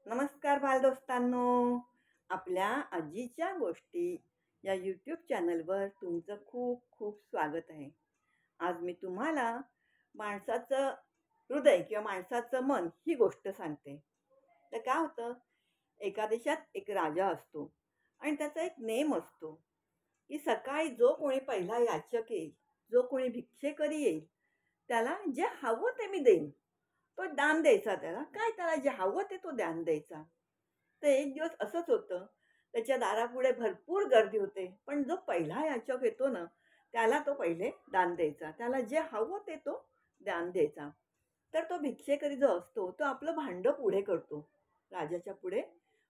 नमस्कार बालदोस्तांनो. आपल्या आजीच्या गोष्टी या यूट्यूब चॅनलवर तुमचं खूप खूप स्वागत आहे. आज मी तुम्हाला माणसाचं हृदय किंवा माणसाचं मन ही गोष्ट सांगते. तर काय होतं, एका देशात एक राजा असतो आणि त्याचा एक नेम असतो, की सकाळी जो कोणी पहिला याचक येईल, जो कोणी भिक्षेकरी येईल, त्याला जे हवं ते मी देईन. तो दान द्यायचा त्याला. काय त्याला जे हवं ते तो दान द्यायचा. तर एक दिवस असंच होतं. त्याच्या दारापुढे भरपूर गर्दी होते. पण जो पहिला याचक येतो ना, त्याला तो पहिले दान द्यायचा. त्याला जे हवं ते तो दान द्यायचा. तर तो भिक्षेकरी जो असतो, तो आपलं भांडं पुढे करतो. राजाच्या पुढे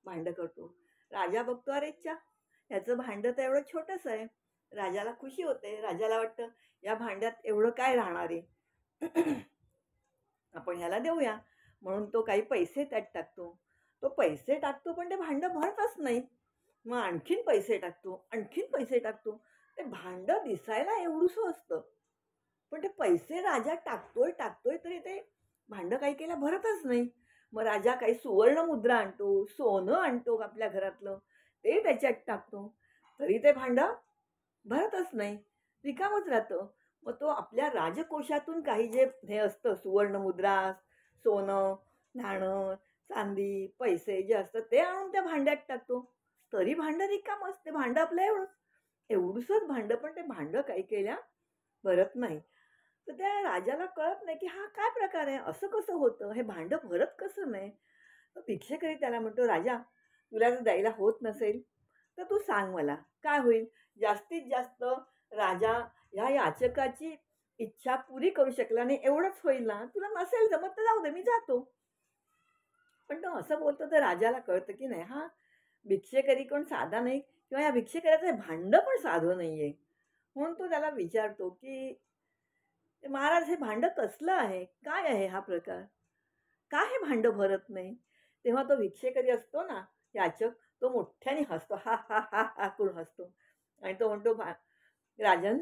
भांडं करतो. राजा बघतो, "अरे च्छा! ह्याचं भांडं तर एवढं छोटंसं आहे." राजाला खुशी होते. राजाला वाटतं, "या भांड्यात एवढं काय राहणार आहे?" आपण ह्याला देऊया. म्हणून तो काही पैसे त्यात टाकतो. तो पैसे टाकतो पण ते भांडं भरतच नाही. मग आणखीन पैसे टाकतो, आणखीन पैसे टाकतो. ते भांडं दिसायला एवढुसं असतं. पण ते पैसे राजा टाकतोय, टाकतोय तरी ते भांडं काही केल्या भरतच नाही. मग राजा काही सुवर्ण मुद्रा आणतो, सोनं आणतो आपल्या घरातलं, ते त्याच्यात टाकतो. तरी ते भांडं भरतच नाही. रिकामच राहतं. मग तो आपल्या राजकोषातून काही जे हे असतं सुवर्णमुद्रा, सोनं, नाणं, चांदी, पैसे जे असतात ते आणून त्या भांड्यात टाकतो. तरी भांडं रिकामंच. ते भांडं आपलं एवढंच. एवढुसंच भांडं, पण ते भांडं काही केल्या भरत नाही. तर त्या राजाला कळत नाही, की हा काय प्रकार आहे? असं कसं होतं? हे भांडं भरत कसं नाही? तर भिक्षेकरी त्याला म्हणतो, "राजा, तुला जर द्यायला होत नसेल, तर तू सांग मला, काय होईल? जास्तीत जास्त राजा ह्या याचकाची इच्छा पुरी करू शकला नाही एवढंच होईल ना? तुला नसेल जमत तर जाऊ दे, मी जातो." पण तो असं बोलतो तर राजाला कळतं, की नाही हा भिक्षेकरी कोण साधा नाही किंवा या भिक्षेकऱ्याचं हे भांडं पण साधं नाहीये. म्हणून तो त्याला विचारतो, की "महाराज हे भांडं कसलं आहे? काय आहे हा प्रकार? का हे भांडं भरत नाही?" तेव्हा तो भिक्षेकरी असतो ना, याचक, तो मोठ्याने हसतो. "हा, हा, हा, हा" करून हसतो आणि तो म्हणतो, "राजन,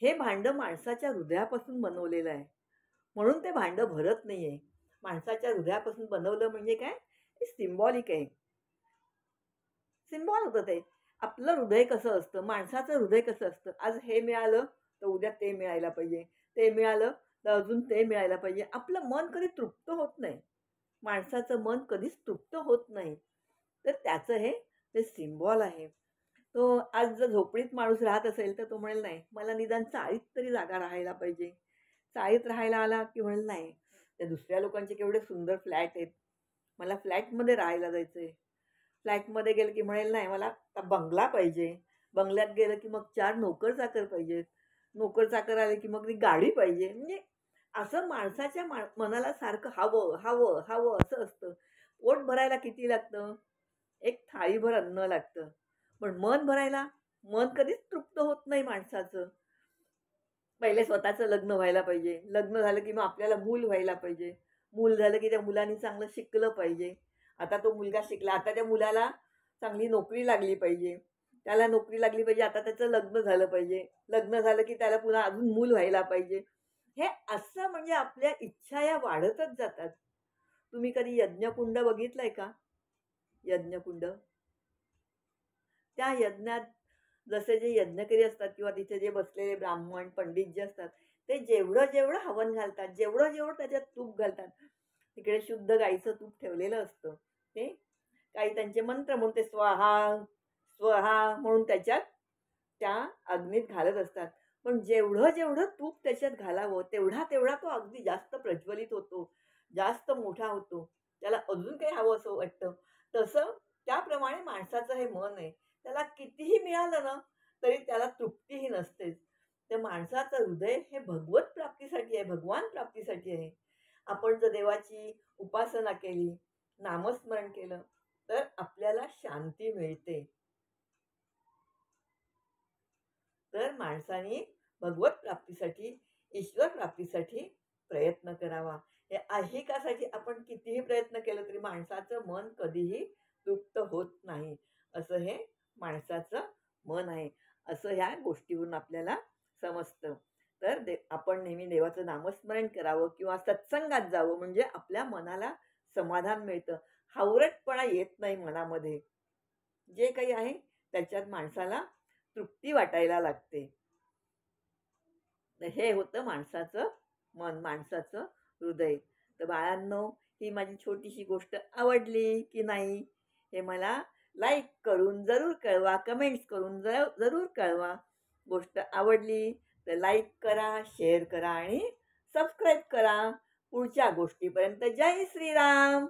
हे भांडं माणसाच्या हृदयापासून बनवलेलं आहे. म्हणून ते भांडं भरत नाहीये. माणसाच्या हृदयापासून बनवलं म्हणजे काय? ते सिम्बॉलिक आहे. सिम्बॉल होतं ते. आपलं हृदय कसं असतं, माणसाचं हृदय कसं असतं, आज हे मिळालं, तर उद्या ते मिळायला पाहिजे. ते मिळालं, तर अजून ते मिळायला पाहिजे. आपलं मन कधी तृप्त होत नाही. माणसाचं मन कधीच तृप्त होत नाही. तर त्याचं हे ते सिम्बॉल आहे. तो आज जर झोपडीत माणूस राहत असेल, तर तो म्हणेल, "नाही, मला निदान चाळीत तरी जागा राहायला पाहिजे." चाळीत राहायला आला, की म्हणेल, "नाही, त्या दुसऱ्या लोकांचे केवढे सुंदर फ्लॅट आहेत. मला फ्लॅटमध्ये राहायला जायचंय." फ्लॅटमध्ये गेलं की म्हणेल, "नाही, मला आता बंगला पाहिजे." बंगल्यात गेलं की मग 4 नोकर-चाकर पाहिजेत. नोकर-चाकर आले की मग ती गाडी पाहिजे. म्हणजे असं माणसाच्या मनाला सारखं हवं, हवं, हवं असं असतं. पोट भरायला किती लागतं? एक थाळीभर अन्न लागतं. पण मन भरायला, मन कधीच तृप्त होत नाही माणसाचं. पहिले स्वतःचं लग्न व्हायला पाहिजे. लग्न झालं की मग आपल्याला मूल व्हायला पाहिजे. मूल झालं की त्या मुलाने चांगलं शिकलं पाहिजे. आता तो मुलगा शिकला, आता त्या मुलाला चांगली नोकरी लागली पाहिजे. त्याला नोकरी लागली पाहिजे, आता त्याचं लग्न झालं पाहिजे. लग्न झालं की त्याला पुन्हा अजून मूल व्हायला पाहिजे. हे असं म्हणजे आपल्या इच्छा या वाढतच जातात. तुम्ही कधी यज्ञकुंड बघितलंय का? यज्ञकुंड? त्या यज्ञात जसे जे यज्ञकरी असतात किंवा तिथे जे बसलेले ब्राह्मण, पंडित जे असतात, ते जेवढं-जेवढं हवन घालतात, जेवढं-जेवढं त्याच्यात तूप घालतात, तिकडे शुद्ध गाईचं तूप ठेवलेलं असतं. ते काही त्यांचे मंत्र म्हणून ते स्वाहा, स्वहा म्हणून त्याच्यात त्या अग्नीत घालत असतात. पण जेवढं-जेवढं तूप त्याच्यात घालावं, तेवढा-तेवढा तो अगदी जास्त प्रज्वलित होतो, जास्त मोठा होतो. त्याला अजून काही हवं असं वाटतं. तसं त्याप्रमाणे माणसाचं हे मन आहे. त्याला कितीही मिळालं ना, तरी त्याला तृप्तीही नसतेच. तर माणसाचं हृदय हे भगवत प्राप्तीसाठी आहे, भगवान प्राप्तीसाठी आहे. आपण जर देवाची उपासना केली, नामस्मरण केलं, तर आपल्याला शांती मिळते. तर माणसाने भगवत प्राप्तीसाठी, ईश्वर प्राप्तीसाठी प्रयत्न करावा. हे ऐहिकासाठी आपण कितीही प्रयत्न केला तरी माणसाचं मन कधीही तृप्त होत नाही. असं हे माणसाचं मन आहे. असं ह्या गोष्टीवरून आपल्याला समजतं. तर आपण नेहमी देवाचं नामस्मरण करावं किंवा सत्संगात जावं म्हणजे आपल्या मनाला समाधान मिळतं. हावरटपणा येत नाही मनामध्ये. जे काही आहे त्याच्यात माणसाला तृप्ती वाटायला लागते. तर हे होतं माणसाचं मन, माणसाचं हृदय. तर बाळांनो, ही माझी छोटीशी गोष्ट आवडली की नाही हे मला लाईक करून जरूर कळवा, कमेंट्स करून जरूर कळवा. गोष्ट आवडली तर लाईक करा, शेअर करा आणि सबस्क्राईब करा. पुढच्या गोष्टीपर्यंत जय श्रीराम.